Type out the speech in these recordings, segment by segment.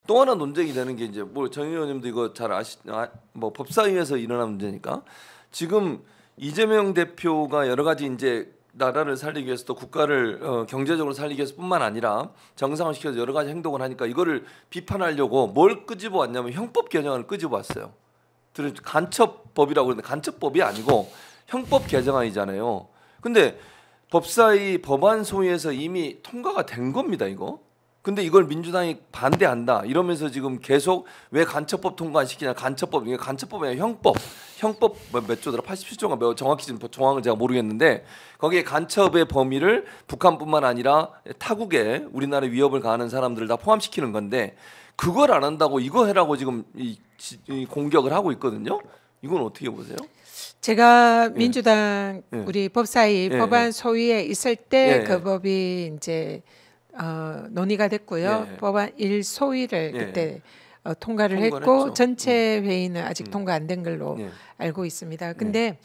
또 하나 논쟁이 되는 게 이제 뭐 정 의원님도 이거 잘 뭐 법사위에서 일어난 문제니까 지금 이재명 대표가 여러 가지 이제 나라를 살리기 위해서 또 국가를 경제적으로 살리기 위해서뿐만 아니라 정상화시켜서 여러 가지 행동을 하니까 이거를 비판하려고 뭘 끄집어 왔냐면 형법 개정안을 끄집어 왔어요. 간첩법이라고 그러는데 간첩법이 아니고 형법 개정안이잖아요. 근데 법사위 법안 소위에서 이미 통과가 된 겁니다, 이거. 근데 이걸 민주당이 반대한다 이러면서 지금 계속 왜 간첩법 통과 안 시키냐. 간첩법이 아니라 형법 몇 조더라 87조가 정확히 지금 정황을 제가 모르겠는데 거기에 간첩의 범위를 북한뿐만 아니라 타국에 우리나라 위협을 가하는 사람들을 다 포함시키는 건데 그걸 안 한다고 이거 해라고 지금 이 공격을 하고 있거든요. 이건 어떻게 보세요? 제가 민주당 예. 우리 법사위 예. 법안 소위에 있을 때 예. 그 법이 이제 논의가 됐고요. 예. 법안 1소위를 예. 그때 통과를 통과를 했고 했죠. 전체 회의는 아직 통과 안 된 걸로 예. 알고 있습니다. 근데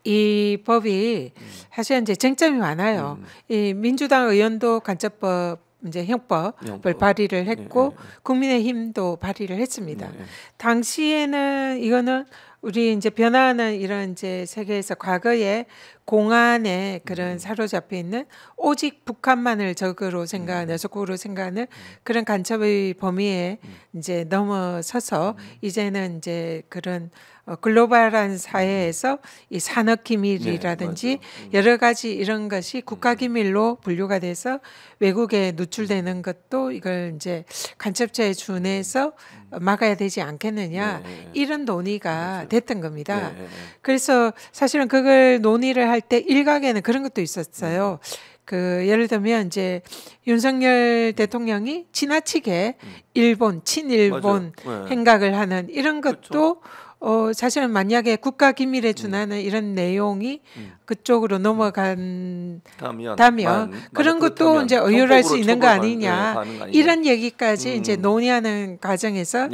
이 법이 사실 이제 쟁점이 많아요. 이 민주당 의원도 간첩법 이제 형법을 발의를 했고 국민의힘도 발의를 했습니다. 당시에는 이거는 우리 이제 변화하는 이런 이제 세계에서 과거에 공안에 그런 사로잡혀 있는 오직 북한만을 적으로 생각하는 적으로 생각하는 그런 간첩의 범위에 이제 넘어서서 이제는 이제 그런 글로벌한 사회에서 이 산업 기밀이라든지 여러 가지 이런 것이 국가 기밀로 분류가 돼서 외국에 누출되는 것도 이걸 이제 간첩죄에 준해서 막아야 되지 않겠느냐 이런 논의가 됐던 겁니다. 그래서 사실은 그걸 논의를 할 때 일각에는 그런 것도 있었어요. 그 예를 들면 이제 윤석열 대통령이 지나치게 일본 친일본 행각을 하는 이런 것도 사실은 만약에 국가 기밀에 준하는 이런 내용이 그쪽으로 넘어간다면 그런 것도 이제 의율할 수 있는 거 아니냐 이런 얘기까지 이제 논의하는 과정에서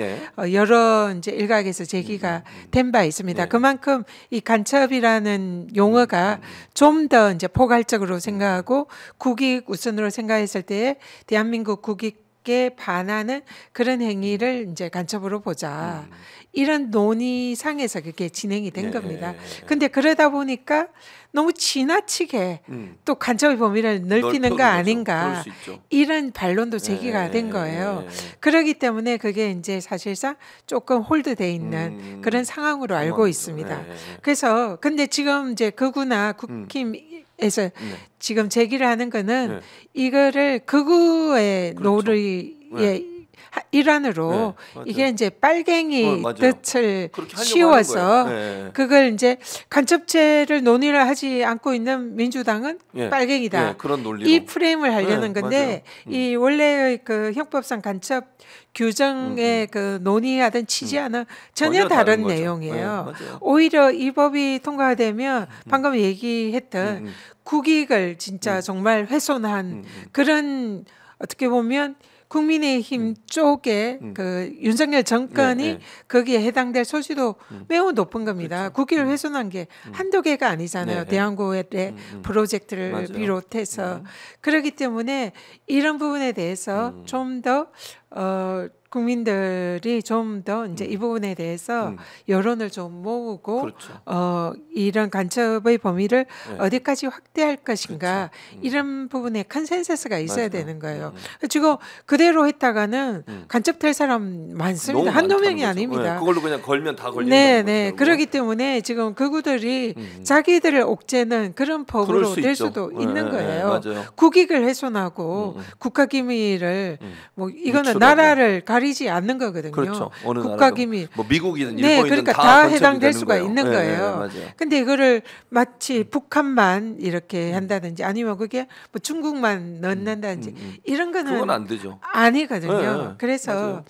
여러 이제 일각에서 제기가 된 바 있습니다. 그만큼 이 간첩이라는 용어가 좀 더 이제 포괄적으로 생각하고 국익 우선으로 생각했을 때에 대한민국 국익에 반하는 그런 행위를 이제 간첩으로 보자. 이런 논의상에서 그게 진행이 된 겁니다. 근데 그러다 보니까 너무 지나치게 또 간첩의 범위를 넓히는 거 아닌가 이런 반론도 제기가 된 거예요. 그렇기 때문에 그게 이제 사실상 조금 홀드돼 있는 그런 상황으로 알고 있습니다. 그래서 근데 지금 이제 극우나 국힘에서 지금 제기를 하는 거는 이거를 극우의 논의에 일환으로 이게 이제 빨갱이 덫을 씌워서 그걸 이제 간첩죄를 논의를 하지 않고 있는 민주당은 빨갱이다. 그런 논리로. 이 프레임을 하려는 건데 이 원래의 그 형법상 간첩 규정의 그 논의하던 취지와는 전혀 다른 내용이에요. 오히려 이 법이 통과되면 방금 얘기했던 국익을 진짜 정말 훼손한 그런 어떻게 보면 국민의힘 쪽에 그 윤석열 정권이 거기에 해당될 소지도 매우 높은 겁니다. 국기를 훼손한 게 한두 개가 아니잖아요. 대한고의 프로젝트를 비롯해서 그렇기 때문에 이런 부분에 대해서 좀 더 국민들이 좀 더 이제 이 부분에 대해서 여론을 좀 모으고 이런 간첩의 범위를 어디까지 확대할 것인가 이런 부분에 컨센서스가 있어야 되는 거예요. 지금 그대로 했다가는 간첩될 사람 많습니다. 한두 명이 아닙니다. 그걸로 그냥 걸면 다 걸린다. 네. 그렇기 때문에 지금 극우들이 자기들의 옥죄는 그런 법으로 될 수도 있는 거예요. 국익을 훼손하고 국가기밀을 뭐 이거는 나라를 가리지 않는 거거든요. 그렇죠. 어느 국가기밀. 뭐 미국이든 일본이든 그러니까 다 해당될 수가 있는 거예요. 근데 이거를 마치 북한만 이렇게 한다든지 아니면 그게 뭐 중국만 넣는다든지 이런 거는 그건 안 되죠. 아니거든요. 그래서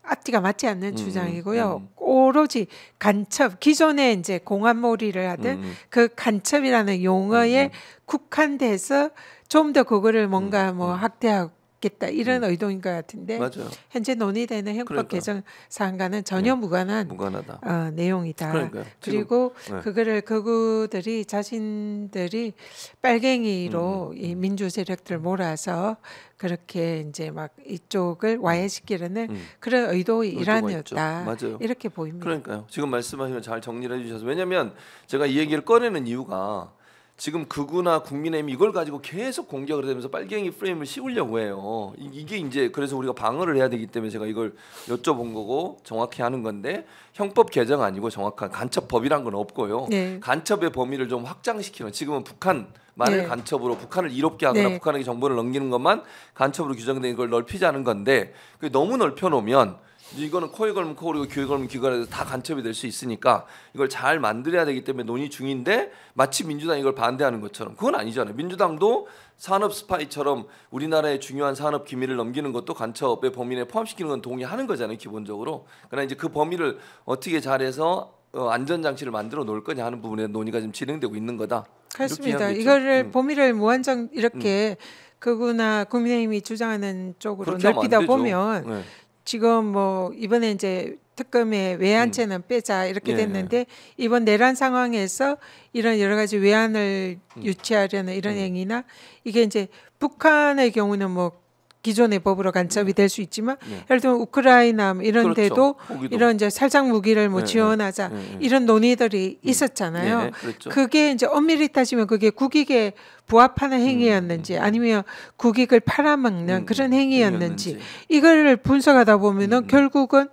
앞뒤가 맞지 않는 주장이고요. 오로지 간첩 기존에 이제 공안몰이를 하던 그 간첩이라는 용어에 국한돼서 좀 더 그거를 뭔가 뭐 학대하고 겠다 이런 의도인 것 같은데 맞아요. 현재 논의되는 형법 그러니까요. 개정 사항과는 전혀 무관하다. 내용이다. 그러니까요. 그리고 네. 그거를 그들이 자신들이 빨갱이로 이 민주 세력들 몰아서 그렇게 이제 막 이쪽을 와해시키려는 그런 의도의 일환이었다. 맞아요. 이렇게 보입니다. 그러니까요. 지금 말씀하신 걸 잘 정리를 해주셔서 왜냐하면 제가 이 얘기를 꺼내는 이유가 지금 극우나 국민의힘 이걸 가지고 계속 공격을 하면서 빨갱이 프레임을 씌우려고 해요. 이게 이제 그래서 우리가 방어를 해야 되기 때문에 제가 이걸 여쭤본 거고 정확히 하는 건데 형법 개정 아니고 정확한 간첩법이란 건 없고요. 네. 간첩의 범위를 좀 확장시키는 지금은 북한만을 네. 간첩으로 북한을 이롭게 하거나 네. 북한에게 정보를 넘기는 것만 간첩으로 규정된 걸 넓히자는 건데 그게 너무 넓혀놓으면 이거는 코에 걸면 코 그리고 귀에 걸면 귀가 해서 다 간첩이 될 수 있으니까 이걸 잘 만들어야 되기 때문에 논의 중인데 마치 민주당이 이걸 반대하는 것처럼 그건 아니잖아요. 민주당도 산업 스파이처럼 우리나라의 중요한 산업 기밀을 넘기는 것도 간첩의 범위 내에 포함시키는 건 동의하는 거잖아요. 기본적으로. 그러나 이제 그 범위를 어떻게 잘해서 안전장치를 만들어 놓을 거냐 하는 부분에 논의가 지금 진행되고 있는 거다. 그렇습니다. 이거를 범위를 무한정 이렇게 극우나 국민의힘이 주장하는 쪽으로 넓히다 보면 네. 지금 뭐 이번에 이제 특검의 외환죄는 빼자 이렇게 됐는데 이번 내란 상황에서 이런 여러 가지 외환을 유치하려는 이런 행위나 이게 이제 북한의 경우는 뭐 기존의 법으로 간첩이 될 수 있지만 예를 들면 우크라이나 이런 그렇죠. 데도 거기도. 이런 이제 살상 무기를 뭐 네, 지원하자 네, 네. 이런 논의들이 있었잖아요. 네, 그랬죠. 그게 이제 엄밀히 따지면 그게 국익에 부합하는 행위였는지 아니면 국익을 팔아먹는 그런 행위였는지 이걸 분석하다 보면은 결국은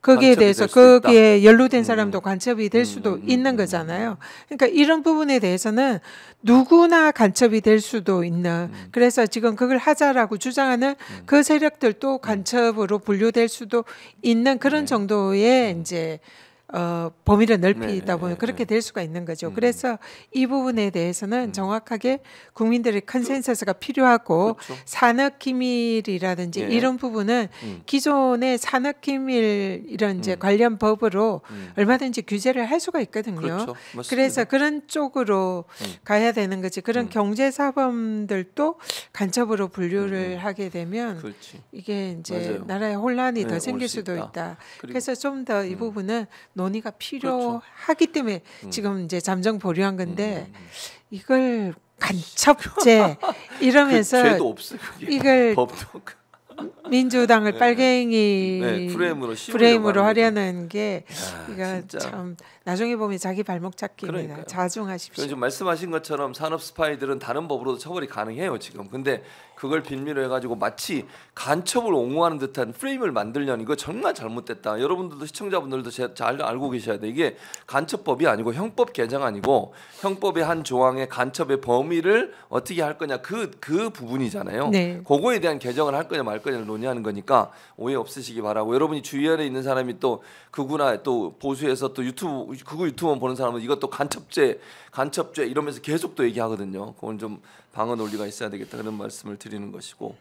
거기에 대해서 거기에 연루된 사람도 간첩이 될 수도 있는 거잖아요. 그러니까 이런 부분에 대해서는 누구나 간첩이 될 수도 있는 그래서 지금 그걸 하자라고 주장하는 그 세력들도 간첩으로 분류될 수도 있는 그런 정도의 이제 범위를 넓히다 보면 그렇게 될 수가 있는 거죠. 그래서 이 부분에 대해서는 정확하게 국민들의 컨센서스가 필요하고 그렇죠. 산업기밀이라든지 이런 부분은 기존의 산업기밀 이런 이제 관련 법으로 얼마든지 규제를 할 수가 있거든요. 그렇죠. 그래서 그런 쪽으로 가야 되는 거지. 그런 경제사범들도 간첩으로 분류를 하게 되면 그렇지. 이게 이제 맞아요. 나라에 혼란이 네, 더 올 생길 수 수도 있다. 있다. 그리고- 그래서 좀 더 이 부분은 논의가 필요하기 때문에 지금 이제 잠정 보류한 건데 이걸 간첩죄 이러면서 그 죄도 없어요. 그게. 이걸 법도 민주당을 빨갱이 네, 프레임으로 씌우려고 프레임으로 하는 거죠. 하려는 게 이거 진짜. 참 나중에 보면 자기 발목 잡기입니다. 그러니까요. 자중하십시오. 그래서 지금 말씀하신 것처럼 산업 스파이들은 다른 법으로도 처벌이 가능해요 지금. 근데 그걸 빌미로 해가지고 마치 간첩을 옹호하는 듯한 프레임을 만들려는 이거 정말 잘못됐다. 여러분들도 시청자분들도 잘 알고 계셔야 돼. 이게 간첩법이 아니고 형법 개정 아니고 형법의 한 조항의 간첩의 범위를 어떻게 할 거냐 그 부분이잖아요. 네. 그거에 대한 개정을 할 거냐 말 거냐를 논의하는 거니까 오해 없으시기 바라고. 여러분이 주위에 있는 사람이 또 극우나 또 보수에서 또 극우 유튜브만 보는 사람은 이것도 간첩죄 이러면서 계속 또 얘기하거든요. 그건 좀 방어 논리가 있어야 되겠다 그런 말씀을 드리는 것이고